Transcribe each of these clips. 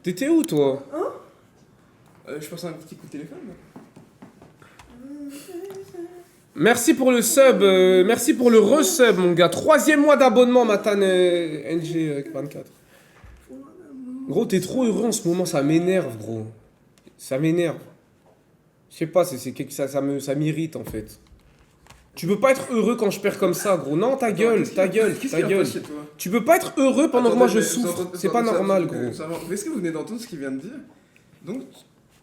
T'étais où, toi? Je passe un petit coup de téléphone. Merci pour le sub, merci pour le resub, mon gars. 3e mois d'abonnement, Matane NG24. Gros, t'es trop heureux en ce moment, ça m'énerve, gros. Ça m'énerve. Je sais pas, ça m'irrite, en fait. Tu peux pas être heureux quand je perds comme ça, gros. Non, ta gueule, ta gueule, ta gueule. Tu peux pas être heureux pendant que moi je souffre. C'est pas normal, gros. Est-ce que vous venez d'entendre ce qu'il vient de dire? Donc,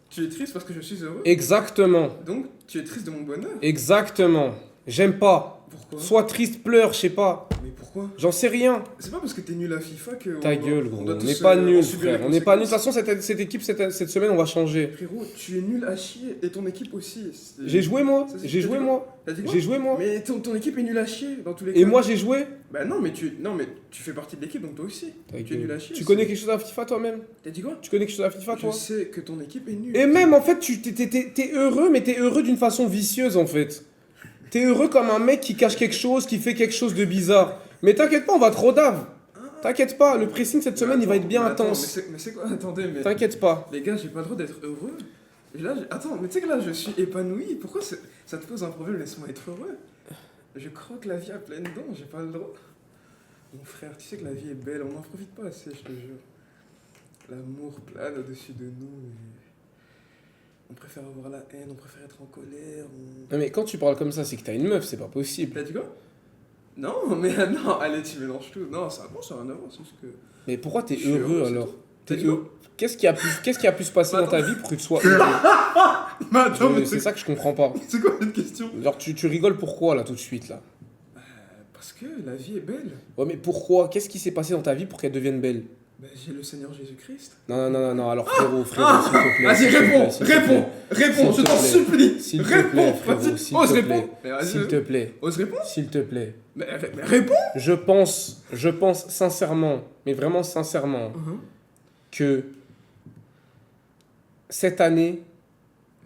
tu es triste parce que je suis heureux? Exactement. Donc, tu es triste de mon bonheur? Exactement. J'aime pas. Pourquoi? Sois triste, pleure, je sais pas. Mais pourquoi? J'en sais rien. C'est pas parce que t'es nul à FIFA que... Ta gueule, gros. On n'est pas nul, frère. On n'est pas nul. De toute façon, cette équipe, cette semaine, on va changer. Frérot, tu es nul à chier et ton équipe aussi. J'ai joué, moi. J'ai joué, moi. J'ai joué, moi. Mais ton équipe est nulle à chier dans tous les cas. Et moi, j'ai joué. Bah non, mais tu fais partie de l'équipe, donc toi aussi. Tu es nul à chier. Tu connais quelque chose à FIFA, toi-même? T'as dit quoi? Tu connais quelque chose à FIFA, toi? Je sais que ton équipe est nulle. Et même, en fait, t'es heureux, mais t'es heureux d'une façon vicieuse, en fait. T'es heureux comme un mec qui cache quelque chose, qui fait quelque chose de bizarre. Mais t'inquiète pas, on va trop dave. T'inquiète pas, le pressing cette semaine, il va être bien intense. Mais c'est quoi? Attendez, mais... T'inquiète pas. Les gars, j'ai pas le droit d'être heureux. Là, attends, mais tu sais que là, je suis épanoui. Pourquoi ça te pose un problème? Laisse-moi être heureux. Je croque la vie à pleines dents, j'ai pas le droit. Mon frère, tu sais que la vie est belle, on n'en profite pas assez, je te jure. L'amour plane au-dessus de nous, mais... On préfère avoir la haine, on préfère être en colère, Non mais quand tu parles comme ça, c'est que t'as une meuf, c'est pas possible. T'as dit quoi? Non, mais non, allez, tu mélanges tout. Non, ça rien à voir, c'est juste que... Mais pourquoi t'es Je suis heureux heureux, alors? T'as dit quoi? Qu'est-ce qui a pu se passer dans ta vie pour que tu sois heureux? Mais attends, mais C'est ça que je comprends pas. c'est quoi cette question? Genre tu rigoles pourquoi là tout de suite là? Parce que la vie est belle. Ouais mais pourquoi? Qu'est-ce qui s'est passé dans ta vie pour qu'elle devienne belle? Bah, j'ai le Seigneur Jésus-Christ. Non, alors frérot, s'il te plaît. Vas-y, s'il te réponds, plaît, s'il te plaît. réponds, je S'il te t'en plaît. supplie. S'il te Réponds, plaît, frérot, vas-y, s'il ose te répondre. plaît. Mais vas-y, S'il te plaît. ose répondre. S'il te plaît. Mais réponds. Je pense sincèrement, mais vraiment sincèrement, que cette année,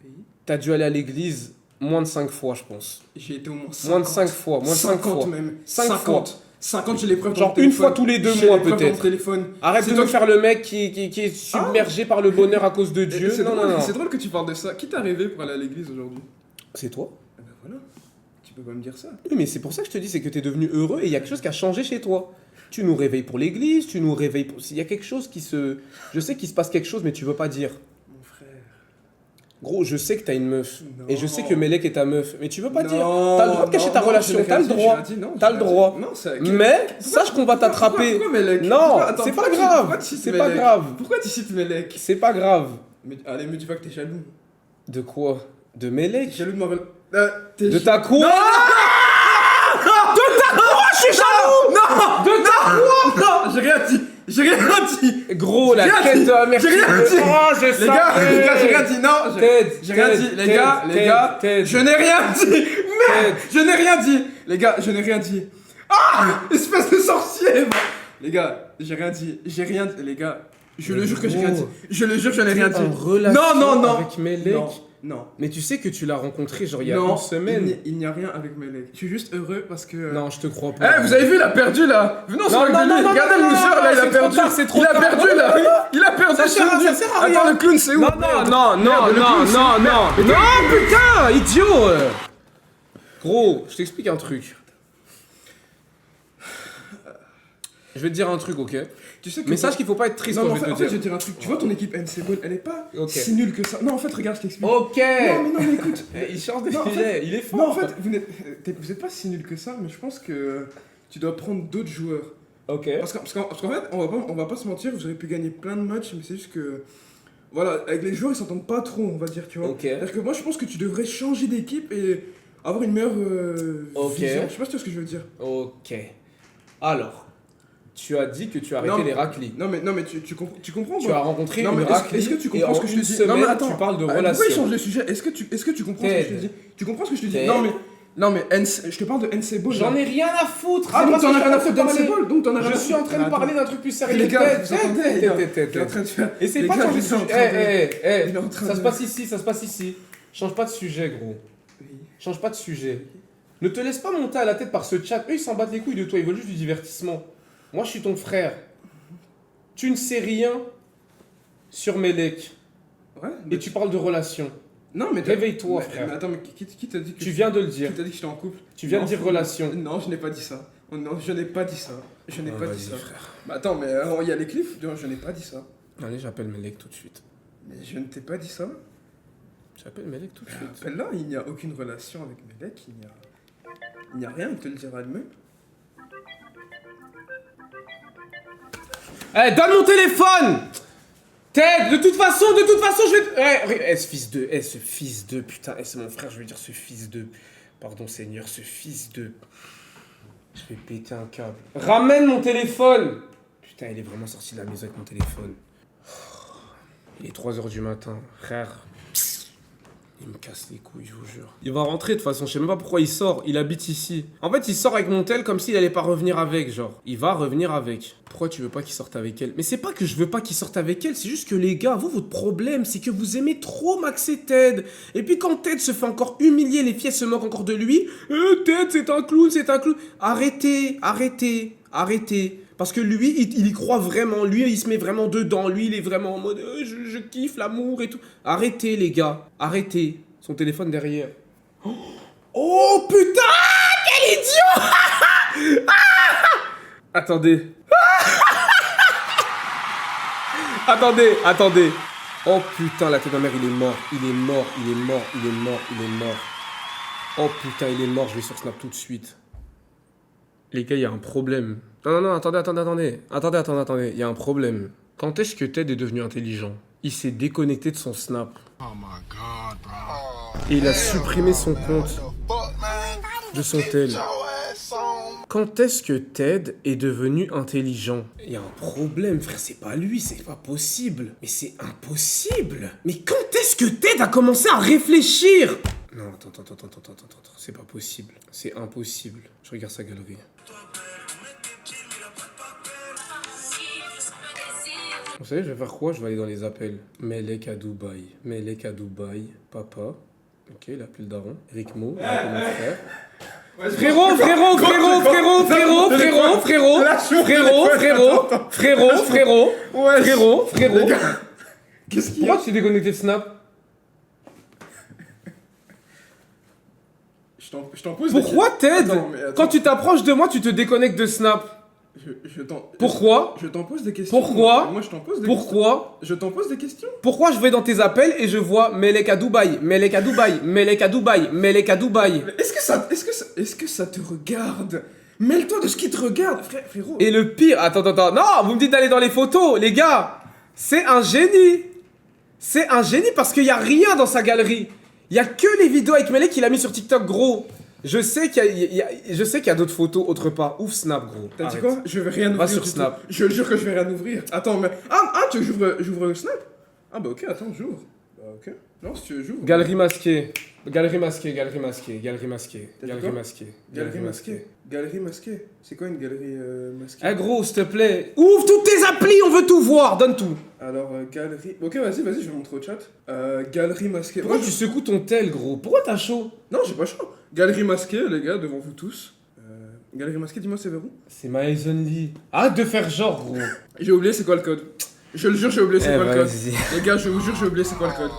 Oui. t'as dû aller à l'église moins de 5 fois, je pense. J'ai été au moins 50. Moins de 5 fois, moins de 5 50 fois. même. 50. 50, j'ai les preuves dans Genre mon téléphone. une fois tous les 2 J'ai mois les preuves dans mon peut-être. téléphone. Arrête C'est de toi me faire le mec qui est submergé par le bonheur à cause de Dieu. C'est Non, drôle, non, non. c'est drôle que tu parles de ça. Qui t'a rêvé pour aller à l'église aujourd'hui? C'est toi. Eh ben voilà. Tu peux pas me dire ça. Oui, mais c'est pour ça que je te dis, c'est que t'es devenu heureux et il y a quelque chose qui a changé chez toi. Tu nous réveilles pour l'église, tu nous réveilles pour... Il y a quelque chose qui se... Je sais qu'il se passe quelque chose, mais tu veux pas dire. Mon frère. Gros, je sais que t'as une meuf. Non. Et je sais que Melek est ta meuf. Mais tu veux pas dire. Non, T'as le droit de cacher ta non, relation, je l'ai t'as le rien dit, droit. je l'ai dit, non, T'as je le l'ai droit. dit. Non, c'est... Mais sache qu'on va t'attraper. Pourquoi Melek? Non, Attends, c'est pas pourquoi grave. tu cites C'est pas Melek? grave. Pourquoi tu cites Melek? C'est pas grave. Mais, allez, me dis pas que t'es jaloux. De quoi? De T'es Melek? jaloux de ma relation. De ta quoi? Non, De ta quoi? Je suis jaloux! non, De ta non, j'ai rien dit. J'ai rien dit. Gros, la J'ai rien quête dit. de la merci. J'ai rien dit. Oh, je Les gars, j'ai rien dit. Non, j'ai rien dit. Les gars, je n'ai rien dit. Merde, je n'ai rien dit. Les gars, je n'ai rien dit. Ah, espèce de sorcier. Les gars, j'ai rien dit. J'ai rien dit. Les gars, je le jure que j'ai rien dit. Je le jure, je n'ai rien dit. En relation Non. avec Melek? Non. Mais tu sais que tu l'as rencontré genre il y a Non, une semaine. il n'y a rien avec Melek. Je suis juste heureux parce que... Non, je te crois Eh, pas. vous avez vu, il a perdu là. Venez, on se Non, moque non, de lui. non, Regardez non, le loser là, il a c'est trop perdu. tard, c'est trop Il a tard. perdu là. Il a perdu. Ça sert à rien. Attends, le clown, c'est où? Non, putain, idiot. Gros, je t'explique un truc. Je vais te dire un truc, ok? Tu sais que... Mais sache qu'il faut pas être triste Non, quand mais je vais en te fait, je dire. vais te dire un truc. Tu vois ton équipe NC Ball, elle est pas Ok. si nulle que ça. Non, en fait, regarde, je t'explique. Ok. Non, mais écoute. Il change de Non, en sujet, fait- il est fort. Non, en fait, vous êtes pas si nul que ça, mais je pense que tu dois prendre d'autres joueurs. Ok. Parce qu'en fait, on va pas se mentir, vous aurez pu gagner plein de matchs, mais c'est juste que. Voilà, avec les joueurs, ils s'entendent pas trop, on va dire, tu vois. Ok. C'est-à-dire que moi, je pense que tu devrais changer d'équipe et avoir une meilleure Ok. vision. Je sais pas si tu vois ce que je veux dire. Ok. Alors, tu as dit que tu as arrêté Non. les raclis. Non, mais tu comprends Tu quoi? as rencontré Non, une mais raclie. est-ce que tu et comprends en ce que je une te dis? semaine, Non, mais attends. tu parles de Pourquoi il relation. change de sujet? Est-ce que tu comprends ce que je te dis? Tu comprends ce que je te dis? Ted. Non, mais je te parle de NC Ball. J'en là. ai rien à foutre. Ah, c'est donc pas t'en ce as que rien à je foutre te d'NC parler. Ball? Donc t'en as rien à Je suis en train de parler d'un truc plus sérieux. Les gars, vous entendez? Il est en Tête. train de faire. Et c'est Les pas gars, changer de il est en sujet. train de- Eh, il est en train ça de- se passe ici, ça se passe ici. Change pas de sujet, gros. Oui. Change pas de sujet. Ne te laisse pas monter à la tête par ce chat. Eux, ils s'en battent les couilles de toi. Ils veulent juste du divertissement. Moi, je suis ton frère. Tu ne sais rien sur Melek. Ouais. Et tu parles de relation. Non, mais Réveille-toi, frère. Mais attends, mais qui t'a dit que Tu viens de le dire. Qui t'a dit que j'étais en couple? Tu viens de dire relation. Non, je n'ai pas dit ça. Oh, non, je n'ai pas dit ça. Je n'ai Ah, pas vas-y, dit ça. frère. Bah attends, mais il y a les clips. Non, je n'ai pas dit ça. Allez, j'appelle Melek tout de suite. Mais je ne t'ai pas dit ça. J'appelle Melek tout de suite. Appelle-là, il n'y a aucune relation avec Melek. Il n'y a rien, il te le dira lui-même. Eh, donne mon téléphone! Ted, de toute façon, je vais... Eh, ce fils de, putain, c'est mon frère, je veux dire ce fils de... Pardon, Seigneur, ce fils de... Je vais péter un câble. Ramène mon téléphone! Putain, il est vraiment sorti de la maison avec mon téléphone. Il est 3h du matin, frère. Il me casse les couilles, je vous jure. Il va rentrer de toute façon, je sais même pas pourquoi il sort, il habite ici. En fait, il sort avec mon tel comme s'il allait pas revenir avec, genre. Il va revenir avec. Pourquoi tu veux pas qu'il sorte avec elle? Mais c'est pas que je veux pas qu'il sorte avec elle, c'est juste que les gars, vous, votre problème, c'est que vous aimez trop Max et Ted. Et puis quand Ted se fait encore humilier, les filles se moquent encore de lui. Ted, c'est un clown, c'est un clown. Arrêtez. Parce que lui, il y croit vraiment. Lui, il se met vraiment dedans. Lui, il est vraiment en mode je kiffe l'amour et tout. Arrêtez, les gars. Arrêtez. Son téléphone derrière. Oh putain! Quel idiot! Attendez. Attendez. Oh putain, la tête de ma mère, il est mort. Oh putain, il est mort. Je vais sur Snap tout de suite. Les gars, il y a un problème. Non, attendez. Il y a un problème. Quand est-ce que Ted est devenu intelligent? Il s'est déconnecté de son Snap. Oh my god, bro. Et il a supprimé son compte de son tel. Quand est-ce que Ted est devenu intelligent? Il y a un problème, frère, c'est pas lui, c'est pas possible. Mais c'est impossible. Mais quand est-ce que Ted a commencé à réfléchir? Non, attends, c'est pas possible. C'est impossible. Je regarde sa galerie. Vous savez, je vais faire quoi? Je vais aller dans les appels. Melek à Dubaï, papa. Ok, il a plus le daron. Rikmo, il a mon frère. Frérot. Qu'est-ce qu'il y a? Pourquoi tu t'es déconnecté de Snap? Je t'en pose Pourquoi Ted? Attends. Quand tu t'approches de moi, tu te déconnectes de Snap? Pourquoi? Je t'en pose des questions. Pourquoi? Moi, je t'en pose des questions. Pourquoi? Je t'en pose des questions. Pourquoi je vais dans tes appels et je vois Melek à Dubaï? Est-ce que ça te regarde? Mêle-toi de ce qui te regarde, frérot. Et le pire, attends, non, vous me dites d'aller dans les photos, les gars, c'est un génie parce qu'il y a rien dans sa galerie. Il y a que les vidéos avec Melek qu'il a mis sur TikTok, gros. Je sais qu'il y a d'autres photos autre part. Ouf Snap, gros. T'as dit quoi? Je vais rien ouvrir. Va sur Snap. Je jure que je vais rien ouvrir. Attends, mais tu veux que j'ouvre Snap? Ah bah ok, attends, j'ouvre. Bah ok. Non, si tu veux, j'ouvre. Galerie masquée. Galerie masquée. C'est quoi une galerie masquée? Eh gros, s'il te plaît, ouvre toutes tes applis, on veut tout voir, donne tout. Alors, galerie... Ok, vas-y, je vais montrer au chat. Galerie masquée... Pourquoi tu secoues ton tel, gros? Pourquoi t'as chaud? Non, j'ai pas chaud. Galerie masquée, les gars, devant vous tous. Galerie masquée, dis-moi, c'est vers où? C'est My Only. Arrête de faire genre, gros. J'ai oublié c'est quoi le code. Je le jure, j'ai oublié c'est quoi le code. vas-y. Les gars, je vous jure, j'ai oublié c'est quoi le code.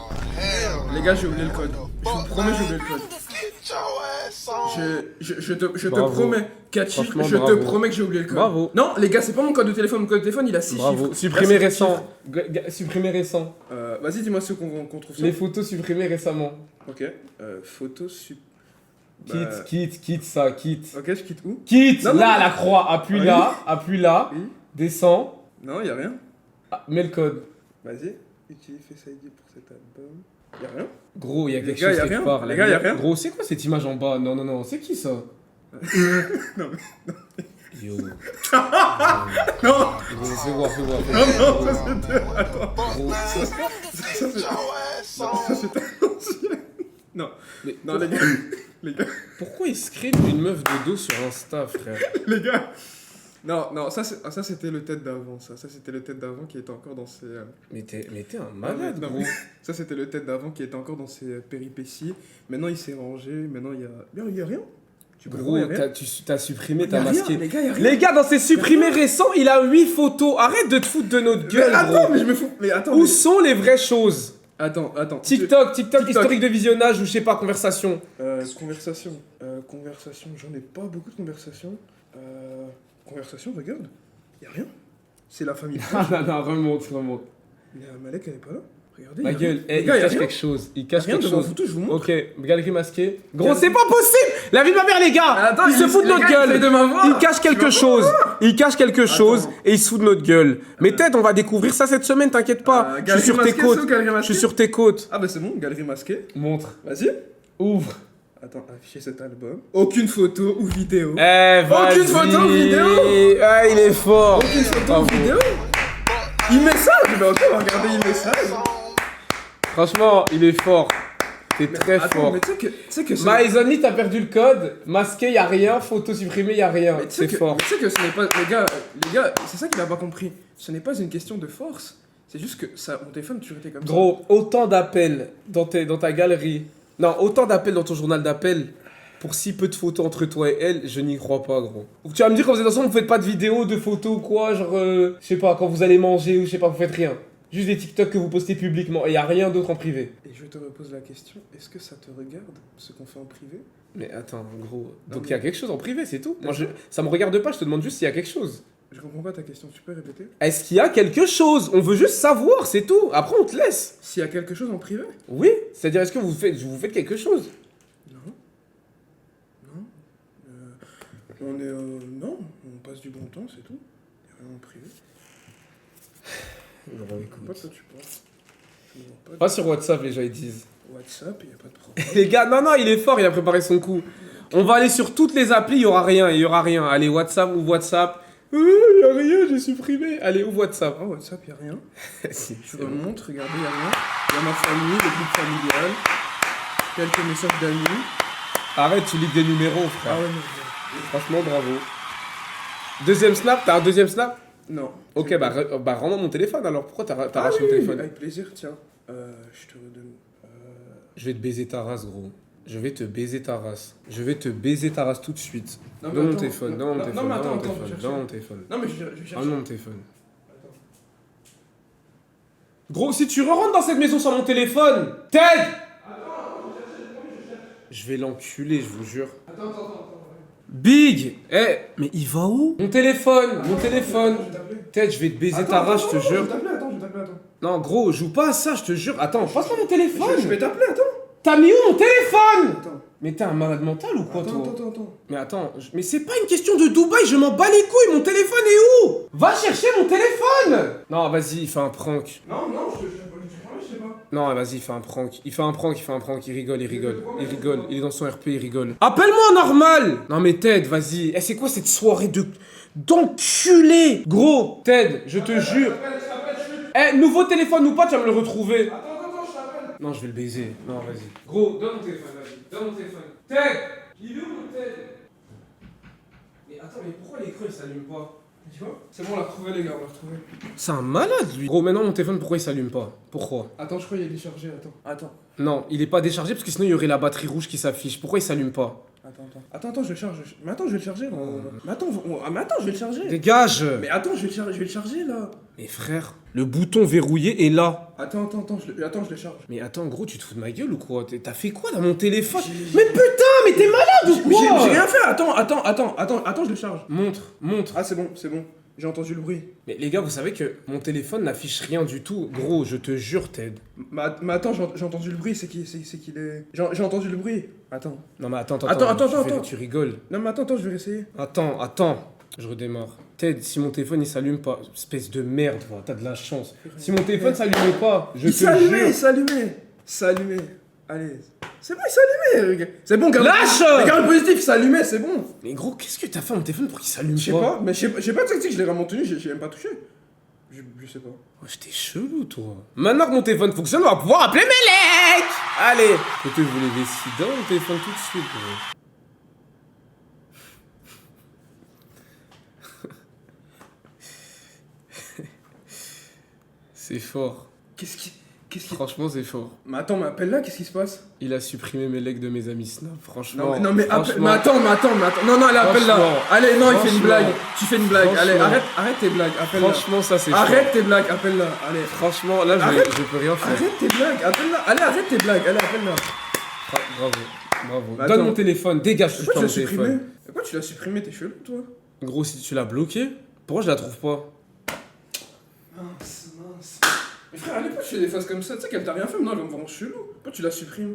Les gars, j'ai oublié le code. Je vous promets, j'ai oublié le code. Je te promets, Cathy, Franchement, je te bravo. promets que j'ai oublié le code. Bravo. Non, les gars, c'est pas mon code de téléphone. Mon code de téléphone, il a 6 Bravo. chiffres. Supprimé Là, c'est récent. Supprimé récent. Vas-y, dis-moi ceux qu'on trouve ça. Les photos supprimées récemment. Ok. Photos Quitte ça, quitte. Ok, je quitte où? Quitte. Non, non, Là, non. la croix. Appuie là. Oui. Descends. Non, y'a rien. Mets le code. Vas-y. Utilise Face ID pour cet album. Y'a rien. Gros, il y a Les quelque gars, chose y a quelque rien. part. Les gars, y a rien. Gros, c'est quoi cette image en bas? Non, c'est qui ça? Non, Yo. Non, Gros, fais voir. non, ça c'était. Attends. Gros, Ça c'était ancien. Non. mais Non, les gars. pourquoi il script une meuf de dos sur Insta, frère? Les gars. Non, ça c'était le tête d'avant. Ça c'était le tête d'avant qui était encore dans ses. Mais t'es un malade, Non, gros. mais ça c'était le tête d'avant qui était encore dans ses péripéties. Maintenant il s'est rangé. Maintenant il y a rien. Tu peux le Gros, voir, y a rien. t'as supprimé, Y t'as a rien, masqué. les gars, y a rien. Les gars, dans ses supprimés récents, il a 8 photos. Arrête de te foutre de notre Mais gueule, attends, gros. mais je me fous. Mais attends. Où mais- sont les vraies choses? Attends. TikTok, TikTok. historique de visionnage ou je sais pas, conversation. Conversation. Conversation. J'en ai pas beaucoup de conversations. Conversation, regarde. Y a rien. C'est la famille. Ah non, remonte. Mais Malek, elle est pas là. Regardez. Ma y a rien. gueule, Les il gars, y a cache rien. quelque chose. Il Y a cache rien quelque devant la chose. photo, je vous montre. Ok, galerie masquée. Gros, Galerie- c'est pas possible! La vie de ma mère, les gars! Attends, il se fout de les notre gars, gueule! essayent de m'avoir. Il cache quelque chose! Il cache quelque chose Attends. et il se fout de notre gueule. Mais peut-être on va découvrir ça cette semaine, t'inquiète pas. Je suis Galerie sur tes masquée, côtes. sous galerie Je masquée. suis sur tes côtes. Ah bah c'est bon, galerie masquée. Montre. Vas-y. Ouvre. Attends, afficher cet album. Aucune photo ou vidéo. Eh, vas-y. Aucune photo ou vidéo. Ah, il est fort. Aucune photo Bravo. ou vidéo. E-message. Bah ok, on va regarder e-message. Franchement, il est fort. T'es très Attends, fort. mais tu sais que c'est... My Only, t'as perdu le code. Masqué, y a rien. Photo supprimée, y a rien. Mais tu sais C'est fort. mais tu sais que ce n'est pas... Les gars, c'est ça qu'il a pas compris. Ce n'est pas une question de force. C'est juste que ça, mon téléphone a toujours été comme ça. Gros, autant d'appels dans ta galerie. Non, autant d'appels dans ton journal d'appels. Pour si peu de photos entre toi et elle, je n'y crois pas, gros. Tu vas me dire quand vous êtes ensemble, vous faites pas de vidéos, de photos ou quoi, genre, je sais pas, quand vous allez manger ou je sais pas, vous faites rien. Juste des TikTok que vous postez publiquement et y a rien d'autre en privé. Et je te repose la question, est-ce que ça te regarde, ce qu'on fait en privé? Mais attends, gros. Non, Donc mais- il y a quelque chose en privé, c'est tout. Moi, ça me regarde pas, je te demande juste s'il y a quelque chose. Je comprends pas ta question, tu peux répéter? Est-ce qu'il y a quelque chose? On veut juste savoir, c'est tout. Après, on te laisse. S'il y a quelque chose en privé? Oui, c'est-à-dire, est-ce que vous faites quelque chose? Non. Non. On est... non, on passe du bon temps, c'est tout. Y a rien en privé. Bon, Pas écoute. toi tu penses. Je vois pas. Pas sur WhatsApp, les gens ils disent. WhatsApp, y a pas de problème. Les gars, non, il est fort, il a préparé son coup. On va aller sur toutes les applis, il y aura rien. Allez, WhatsApp ou WhatsApp. Y a rien, j'ai supprimé. Allez, ouvre WhatsApp. Ah, WhatsApp, y a rien. Si, Je c'est vous le bon. montre, regardez, y a rien. Y a ma famille, le groupe familial. Quelques messages d'amis. Arrête, tu lis des numéros, frère. Ah ouais, non. Franchement, bravo. Deuxième snap, t'as un deuxième snap? Non. Ok, bah rends-moi mon téléphone alors. Pourquoi t'as Ah arraché oui, mon téléphone? avec plaisir, tiens. Je te redonne. Je vais te baiser ta race, gros. Je vais te baiser ta race. Je vais te baiser ta race tout de suite. Non, mais Donne mon attends, téléphone, non, donne mon non, téléphone, mais donne mon attends, téléphone, je cherche. donne mon téléphone. Non, mais je cherche. Donne mon téléphone. Attends. Gros, si tu rentres dans cette maison sans mon téléphone, Ted! Je vais l'enculer, je vous jure. Attends. Big! Eh, mais il va où? Mon téléphone! Ted, je vais te baiser ta race, je te jure. Je vais t'appeler, attends. Non, gros, joue pas à ça, je te jure. Attends, passe-moi mon téléphone! Je vais t'appeler, attends. T'as mis où mon téléphone? Attends. Mais t'es un malade mental ou quoi, toi? Attends. Mais attends, mais c'est pas une question de Dubaï, je m'en bats les couilles, mon téléphone est où? Va chercher mon téléphone! Non, vas-y, il fait un prank. Non, je sais pas. Non, vas-y, il fait un prank. Il rigole. Il est dans son RP, il rigole. Appelle-moi normal! Non, mais Ted, vas-y. Eh, c'est quoi cette soirée d'enculé? Gros, Ted, je te jure. Eh, nouveau téléphone ou pas, tu vas me le retrouver. Attends, je t'appelle. Non, je vais le baiser. Non, vas-y. Gros, donne mon téléphone, vas-y. Donne mon téléphone. Ted! Il est où mon Ted? Mais attends, mais pourquoi l'écran il s'allume pas? Tu vois? C'est bon, on l'a retrouvé, les gars, on l'a retrouvé. C'est un malade, lui. Gros, maintenant mon téléphone, pourquoi il s'allume pas? Pourquoi? Attends, je crois qu'il est déchargé, attends. Non, il est pas déchargé parce que sinon il y aurait la batterie rouge qui s'affiche. Pourquoi il s'allume pas? Attends, je le charge. Mais attends, je vais le charger, là. Mais attends, je vais le charger. Dégage! Mais attends, je vais le charger, là. Mais frère, le bouton verrouillé est là. Attends, je le charge. Mais attends, gros, tu te fous de ma gueule ou quoi? T'as fait quoi dans mon téléphone? J'ai- Mais putain, mais t'es malade ou Mais quoi? j'ai rien fait, attends, je le charge. Montre. Ah, c'est bon. J'ai entendu le bruit. Mais les gars, vous savez que mon téléphone n'affiche rien du tout. Gros, je te jure, Ted. Mais attends, j'ai entendu le bruit, c'est qu'il est... J'ai entendu le bruit. Attends. Non mais attends, Attends. tu rigoles. Non, mais attends, je vais réessayer. Attends. Je redémarre. Ted, si mon téléphone il s'allume pas, espèce de merde, va, t'as de la chance. Si mon téléphone s'allumait pas, je Il te jure. s'allumait. Allez. C'est bon, il s'allumait, regarde. C'est bon, garde. Lâche! Regarde le positif, il s'allumait, c'est bon. Mais gros, qu'est-ce que t'as fait à mon téléphone pour qu'il s'allume Je sais pas, mais je sais pas, tu sais que je l'ai vraiment tenu, j'ai même pas touché. Je sais pas. Ouais, t'es chelou, toi. Maintenant que mon téléphone fonctionne, on va pouvoir appeler Melek. Allez. Peut-être vous les décidants, mon téléphone tout de suite, gros. C'est fort. Qu'est-ce qui... Franchement, c'est fort. Mais attends, mais appelle-la, qu'est-ce qui se passe? Il a supprimé mes legs de mes amis Snap, franchement. Non, mais franchement. attends. Non, allez, appelle-la. Franchement. Allez, non, il fait une Franchement. blague. Tu fais une blague. Allez, Franchement. arrête tes blagues, appelle-la. Franchement, ça c'est Arrête tes blagues, appelle-la. Allez. fort. Franchement, là, Arrête. je peux rien faire. Arrête tes blagues, appelle-la. Allez, arrête tes blagues, allez, appelle-la. Bravo. Bah, Donne attends. mon téléphone, dégage tout le Pourquoi temps tu mon l'as supprimé? téléphone. Pourquoi tu l'as supprimé? T'es chelou, toi? Gros, si tu l'as bloqué, pourquoi je la trouve pas? Mince. Mais frère, allez, pourquoi tu fais des faces comme ça? Tu sais qu'elle t'a rien fait, maintenant elle va me voir chelou. Pourquoi tu la supprimes?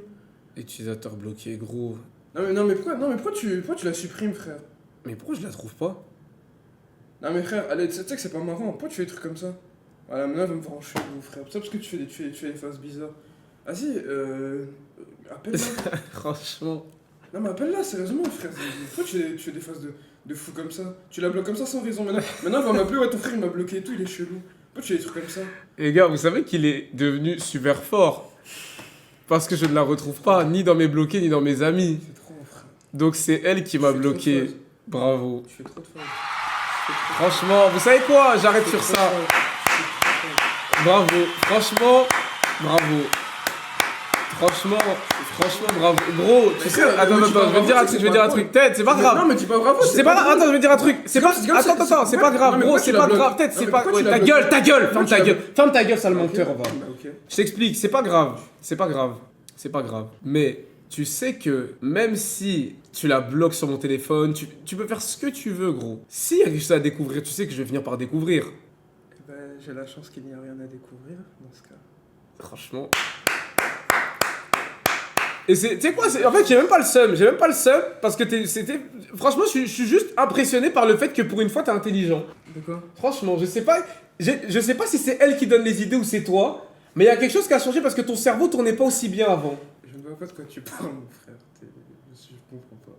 Utilisateur bloqué, gros. Non, mais pourquoi tu la supprimes, frère? Mais pourquoi je la trouve pas? Non, mais frère, allez, tu sais que c'est pas marrant. Pourquoi tu fais des trucs comme ça? Voilà, maintenant elle va me voir chelou, frère. C'est parce que tu fais des faces bizarres. Vas-y, appelle-la. Franchement. Non, mais appelle-la, sérieusement, frère. Pourquoi tu fais des faces de fou comme ça? Tu la bloques comme ça sans raison. Maintenant elle va m'appeler, ouais, ton frère il m'a bloqué et tout, il est chelou. Pourquoi tu fais des trucs comme ça? Les gars, vous savez qu'il est devenu super fort. Parce que je ne la retrouve pas, ni dans mes bloqués, ni dans mes amis. Tu fais trop, frère. Donc c'est elle qui m'a Tu fais trop de bloqué. faces. Bravo. Tu fais trop de faces. Franchement, vous savez quoi? J'arrête sur ça. Bravo. Franchement, bravo. Franchement, bravo. Gros, tu sais, frère, attends, mais tu je vais vas dire un bravo, truc, c'est pas Tête, c'est pas grave. Non, mais dis pas bravo. C'est pas grave, attends, je vais dire un truc. C'est pas. Attends, c'est pas grave, Non, mais gros, pourquoi c'est tu pas la grave. bloques? Peut-être, Non, c'est mais pas. pourquoi tu Ouais, la ta bloques? gueule, ferme Pourquoi ta tu la gueule. Ferme ta gueule, sale menteur, on va. Bah, ok. Je t'explique, c'est pas grave. C'est pas grave. Mais tu sais que même si tu la bloques sur mon téléphone, tu peux faire ce que tu veux, gros. S'il y a quelque chose à découvrir, tu sais que je vais finir par découvrir. Bah, j'ai la chance qu'il n'y a rien à découvrir dans ce cas. Franchement. Et tu sais quoi, en fait, j'ai même pas le seum. Parce que franchement, je suis juste impressionné par le fait que pour une fois, t'es intelligent. De quoi? Franchement, je sais pas si c'est elle qui donne les idées ou c'est toi. Mais il y a quelque chose qui a changé parce que ton cerveau tournait pas aussi bien avant. Je ne vois pas de quoi tu parles, mon frère. Je comprends pas.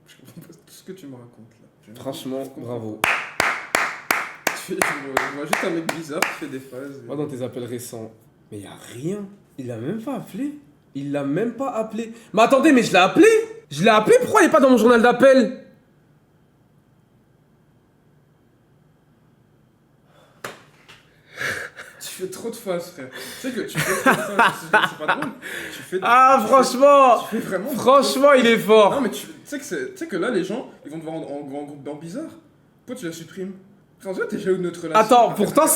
Je comprends pas tout ce que tu me racontes là. Franchement, Je comprends bravo. pas. Je vois juste un mec bizarre qui fait des phases. Moi, dans tes appels récents, mais y a rien. Il l'a même pas appelé. Mais attendez, mais je l'ai appelé, pourquoi il est pas dans mon journal d'appel? Tu fais trop de phases, frère. Tu sais que tu fais trop de phases, c'est pas drôle. Ah, franchement, Tu fais vraiment. franchement, il est fort. Non, mais tu sais que là, les gens, ils vont te voir en groupe dans bizarre. Pourquoi tu la supprimes? Frère, en vrai, t'es jaloux de notre relation. Attends, pourtant,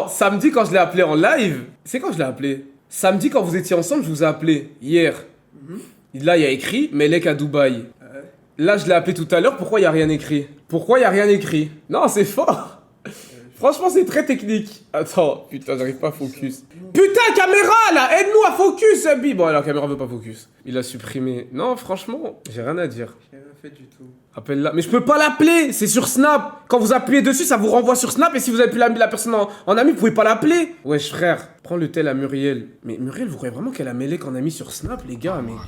samedi, quand je l'ai appelé en live, c'est quand je l'ai appelé? Samedi, quand vous étiez ensemble, je vous ai appelé. Hier. Là, il y a écrit Melek à Dubaï. Ouais. Là, je l'ai appelé tout à l'heure, pourquoi il y a rien écrit? Non, c'est fort. Franchement, c'est très technique. Attends, putain, j'arrive pas à focus. Putain, caméra, là, aide-nous à focus, Sabi. Bon, la caméra veut pas focus. Il a supprimé. Non, franchement, j'ai rien à dire. J'ai rien fait du tout. Appelle-la. Mais je peux pas l'appeler, c'est sur Snap. Quand vous appuyez dessus, ça vous renvoie sur Snap. Et si vous avez plus la personne en ami, vous pouvez pas l'appeler. Wesh, frère, prends le tel à Muriel. Mais Muriel, vous croyez vraiment qu'elle a mêlé qu'en ami sur Snap, les gars? Mais My God,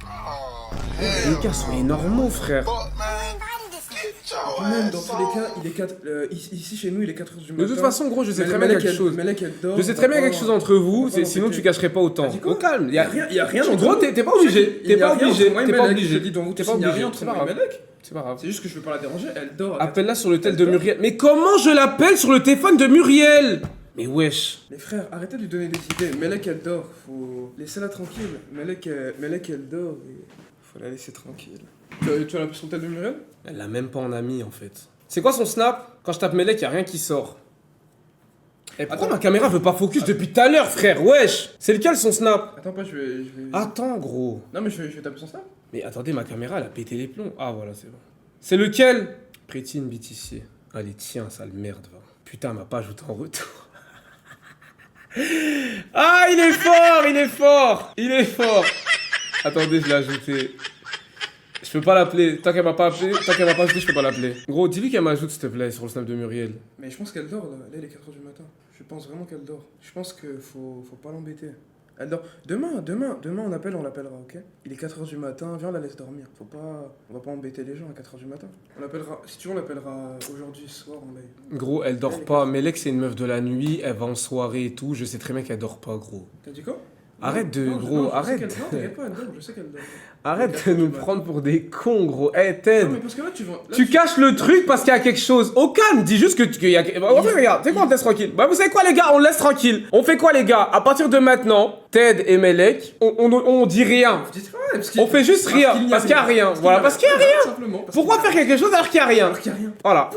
bro. les gars, soyez normaux, frère. Fuck, man. Get your Même ass dans tous les on. cas, il est ici chez nous, il est 4h du matin. De toute façon, gros, je sais très bien Melek, quelque chose. Melek, elle dort. Je sais très bien quelque chose entre vous, on va pas sinon l'embêter. tu cacherais pas autant. T'as dit quoi? Au calme, Il y a rien entre Gros, nous. t'es pas obligé. Il y a rien entre moi et T'es pas Melek, obligé. je te dis devant vous T'es tous, pas il n'y a obligé. rien entre C'est pas moi et grave. Melek. C'est pas grave. C'est juste que je veux pas la déranger, elle dort. Appelle-la sur le tel de Elle dort. Muriel. Mais comment je l'appelle sur le téléphone de Muriel? Mais wesh. Les frères, arrêtez de lui donner des idées. Melek, elle dort. Faut laisser-la tranquille. Melek, elle dort. Faut la laisser tranquille. Tu as l'impression tel de Muriel? Elle l'a même pas en ami en fait. C'est quoi son snap? Quand je tape Melek, y a rien qui sort. Et pourquoi Attends. ma caméra veut pas focus depuis tout à l'heure, frère? Wesh. C'est lequel son snap? Attends pas, je vais... Attends, gros. Non mais je vais taper son snap. Mais attendez, ma caméra, elle a pété les plombs. Ah, voilà, c'est bon. C'est lequel? Prétine bêtisier. Allez, tiens, sale merde, va. Putain, elle m'a pas ajouté en retour. Ah, il est fort. Attendez, je l'ai ajouté. Je peux pas l'appeler. Tant qu'elle m'a pas ajouté, je peux pas l'appeler. Gros, dis-lui qu'elle m'ajoute, s'il te plaît, sur le snap de Muriel. Mais je pense qu'elle dort là. Là, il est 4h du matin. Je pense vraiment qu'elle dort. Je pense que faut pas l'embêter. Elle dort. Demain, on l'appellera, ok? Il est 4h du matin, viens, on la laisse dormir. On va pas embêter les gens à 4h du matin. On l'appellera, si tu veux, on l'appellera aujourd'hui soir en live. Gros, elle dort pas. Melek, c'est une meuf de la nuit, elle va en soirée et tout. Je sais très bien qu'elle dort pas, gros. T'as dit quoi? Arrête de, Non, gros, non, je sais arrête. qu'elle- Non, t'inquiète pas, elle donne, je sais qu'elle donne. Arrête de nous prendre pour des cons, gros. Eh, Ted. Non, mais parce que là, tu vas. Là, Tu caches le truc parce qu'il y a quelque chose. Au calme, dis juste qu'il y a. Bah, en fait, regarde, c'est quoi, on te laisse tranquille. Bah, vous savez quoi, les gars, on le laisse tranquille. On fait quoi, les gars? À partir de maintenant, Ted et Melek, on dit rien. Vous dites quoi? Parce qu'il- On fait juste rien, parce qu'il y a rien. Voilà, parce qu'il y a rien. Simplement. parce Pourquoi qu'il y a faire quelque chose alors qu'il y a rien? Alors qu'il y a rien. Voilà.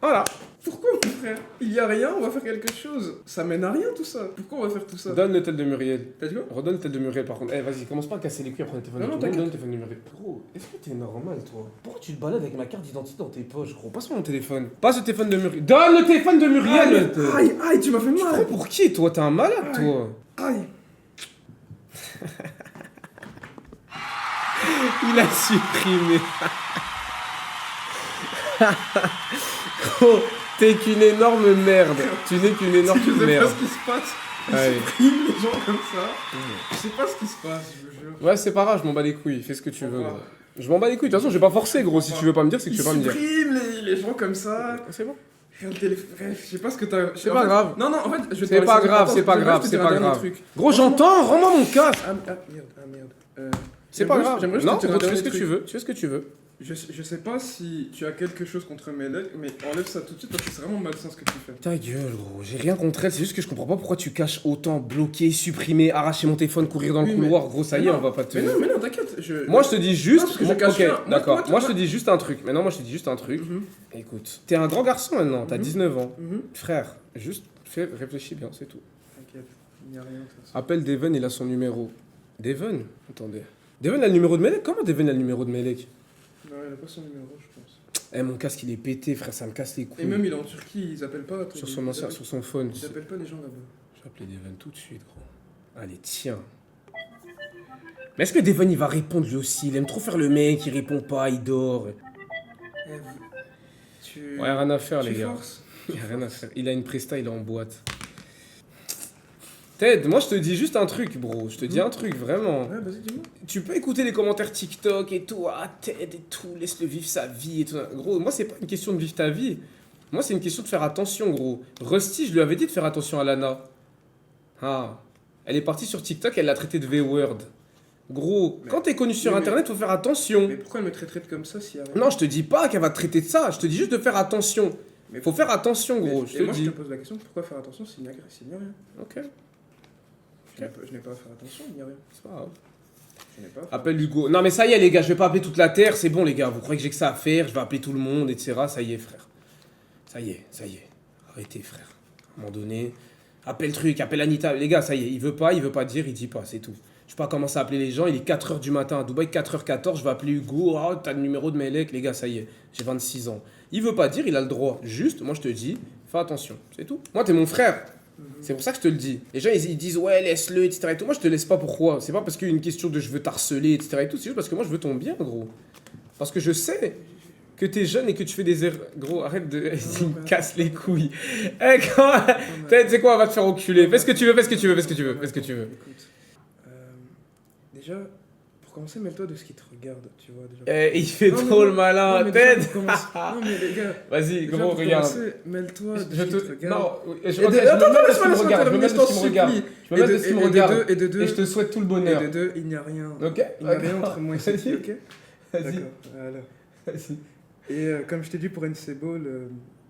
Voilà. Pourquoi, mon frère? Il y a rien, on va faire quelque chose. Ça mène à rien, tout ça. Pourquoi on va faire tout ça? Donne le tel de Muriel. T'as dit quoi? Redonne le tel de Muriel par contre. Eh, vas-y, commence pas à casser les couilles après le téléphone. Non, non, de tout le monde. t'inquiète. Donne le téléphone de Muriel. Gros, est-ce que t'es normal, toi? Pourquoi tu te balades avec ma carte d'identité dans tes poches, gros? Passe-moi mon téléphone. Passe le téléphone de Muriel. Donne le téléphone de Muriel! Aïe, aïe, tu m'as fait Tu prends mal. pour qui, toi? T'es un malade, toi? Aïe. Il a supprimé. Gros, t'es qu'une énorme merde. Tu n'es qu'une énorme Je sais pas merde. ce qui se passe. Ils Allez. suppriment les gens comme ça. Je sais pas ce qui se passe, je vous jure. Ouais, c'est pas grave, je m'en bats les couilles. Fais ce que tu veux, Au gros. revoir. Je m'en bats les couilles. De toute façon, je vais pas forcer, gros. Si tu veux pas me dire, c'est que tu Ils veux pas me dire. suppriment les gens comme ça. C'est bon. Regarde le téléphone. Bref, je sais pas ce que t'as. C'est en pas fait- grave. Non, non, en fait, je vais te C'est parler- pas attends, grave, c'est pas j'aimerais grave, juste c'est te pas dire un dernier grave. truc. Gros, j'entends, rends-moi mon casque. Ah merde. C'est pas J'aimerais grave. juste- j'aimerais juste Non, te dire gros, un tu fais ce dernier que tu truc. veux. Tu fais ce que tu veux. Je sais pas si tu as quelque chose contre Melek, mais enlève ça tout de suite parce que c'est vraiment malsain ce que tu fais. Ta gueule, gros. J'ai rien contre elle. C'est juste que je comprends pas pourquoi tu caches autant. Bloquer, supprimer, arracher mon téléphone, courir dans le Oui, mais- couloir. Gros, ça y Mais est, non, on va pas te. Mais non, t'inquiète. Moi, je te dis juste. Non, parce que je cache Ok, rien. Moi, d'accord. toi, Moi, je toi- te dis juste un truc. Maintenant, moi, je te dis juste un truc. Mhm. Écoute, t'es un grand garçon maintenant. T'as Mhm. 19 ans. Mhm. Frère, juste réfléchis bien, c'est tout. T'inquiète, il n'y a rien de toute façon. Appelle Devon, il a son numéro. Devon? Attendez. Devon a le numéro de Melek? Comment Devon a le numéro de Melek? Non, il a pas son numéro, je pense. Eh, mon casque, il est pété, frère, ça me casse les couilles. Et même il est en Turquie, ils appellent pas. Sur son ancien, sur son phone. Ils appellent pas les gens là-bas. Je vais appeler Devon tout de suite, gros. Allez, tiens. Mais est-ce que Devon, il va répondre lui aussi? Il aime trop faire le mec, il répond pas, il dort. Tu. Ouais, rien à faire, tu les gars. forces. Il y a rien à faire. Il a une presta, il est en boîte. Ted, moi je te dis juste un truc, bro. Je te dis un truc, vraiment. Ouais, vas-y, dis-moi. Tu peux écouter les commentaires TikTok et tout. Ah, Ted et tout, laisse-le vivre sa vie et tout. Gros, moi c'est pas une question de vivre ta vie. Moi c'est une question de faire attention, gros. Rusty, je lui avais dit de faire attention à Lana. Ah. Elle est partie sur TikTok, elle l'a traité de V-word. Gros, Mais- quand t'es connu sur mais- internet, faut faire attention. Mais pourquoi elle me traiterait comme ça s'il y a rien? Non, je te dis pas qu'elle va te traiter de ça. Je te dis juste de faire attention. Mais Faut faire attention, gros. Je Et te moi, dis. je te pose la question pourquoi faire attention s'il n'y a rien? Ok, Je n'ai pas à faire attention, il n'y a rien. c'est pas grave. Je n'ai pas à faire Appelle Hugo. Non mais ça y est les gars, je vais pas appeler toute la terre, c'est bon les gars, vous croyez que j'ai que ça à faire, je vais appeler tout le monde, etc. Ça y est frère. Ça y est. Arrêtez frère. À un moment donné, appelle truc, appelle Anita. Les gars, ça y est, il veut pas dire, il dit pas, c'est tout. Je vais pas commencer à appeler les gens, il est 4h du matin à Dubaï, 4h14, je vais appeler Hugo, oh t'as le numéro de Melek, les gars, ça y est, j'ai 26 ans. Il veut pas dire, il a le droit. Juste, moi je te dis, fais attention, c'est tout. Moi t'es mon frère. C'est pour ça que je te le dis. Les gens, ils disent, ouais, laisse-le, etc. Et tout. Moi, je te laisse pas pourquoi. C'est pas parce qu'il y a une question de je veux t'harceler, etc. Et tout. C'est juste parce que moi, je veux ton bien, gros. Parce que je sais que t'es jeune et que tu fais des erreurs. Gros, arrête de. Il me casse les couilles. Eh, quand. Tu sais quoi, on va te faire enculer. Fais ce que tu veux. Écoute, déjà, pour commencer, mêle-toi de ce qui te regarde, tu vois. Déjà. Eh, il fait Non, mais trop non, le malin, non, mais déjà, Ted. pour commencer- Non, mais les gars. Vas-y, déjà, gros, pour regarde. commencer, mêle-toi de Je ce qui te te. regarde. Non, je Et me de- mets attends, de ce laisse-moi qui me regarde. Je me mets de terminer, ce qui me je t'en regarde. supplie. Je me mets de ce qui me regarde. Et de deux, Et je te souhaite tout le bonheur. Et de deux, il n'y a rien. Ok. Il n'y a rien entre moi et Sophie, ok? Vas-y. D'accord, voilà. Vas-y. Et comme je t'ai dit pour NC Ball,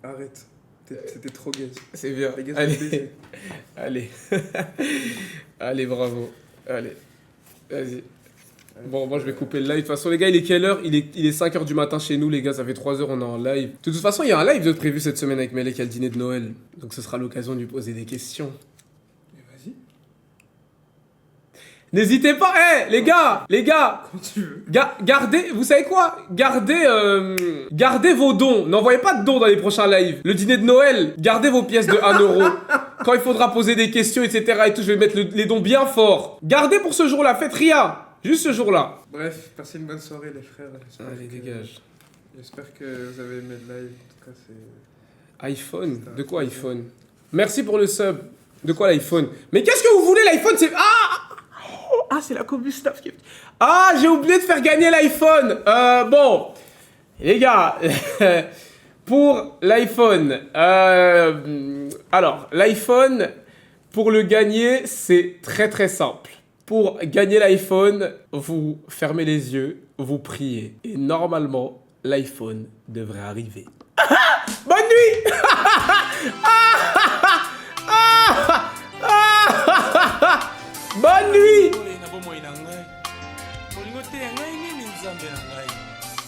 arrête. C'était trop gay. C'est bien. Les gars, Allez. c'est baiser. Allez. Allez, bravo. Allez. Vas-y. Bon, moi je vais couper le live. De toute façon, les gars, il est quelle heure? Il est 5h du matin chez nous, les gars. Ça fait 3 heures, on est en live. De toute façon, il y a un live de prévu cette semaine avec Melek à le dîner de Noël. Donc ce sera l'occasion de lui poser des questions. Mais vas-y, N'hésitez pas, les gars, quand tu veux. gardez, vous savez quoi? Gardez vos dons. N'envoyez pas de dons dans les prochains lives. Le dîner de Noël, gardez vos pièces de 1 euro. Quand il faudra poser des questions, etc. et tout, je vais mettre les dons bien forts. Gardez pour ce jour-là, faites rien. Juste ce jour-là. Bref, passez une bonne soirée, les frères. Allez, dégage. J'espère que vous avez aimé le live. En tout cas, c'est. iPhone? De quoi iPhone? Merci pour le sub. De quoi l'iPhone? Mais qu'est-ce que vous voulez l'iPhone? C'est... Ah, c'est la Combustaff qui... Ah, j'ai oublié de faire gagner l'iPhone. Bon, les gars, pour l'iPhone, alors, l'iPhone, Pour le gagner, c'est très très simple. Pour gagner l'iPhone, vous fermez les yeux, vous priez. Et normalement, l'iPhone devrait arriver. Bonne nuit. Bonne nuit.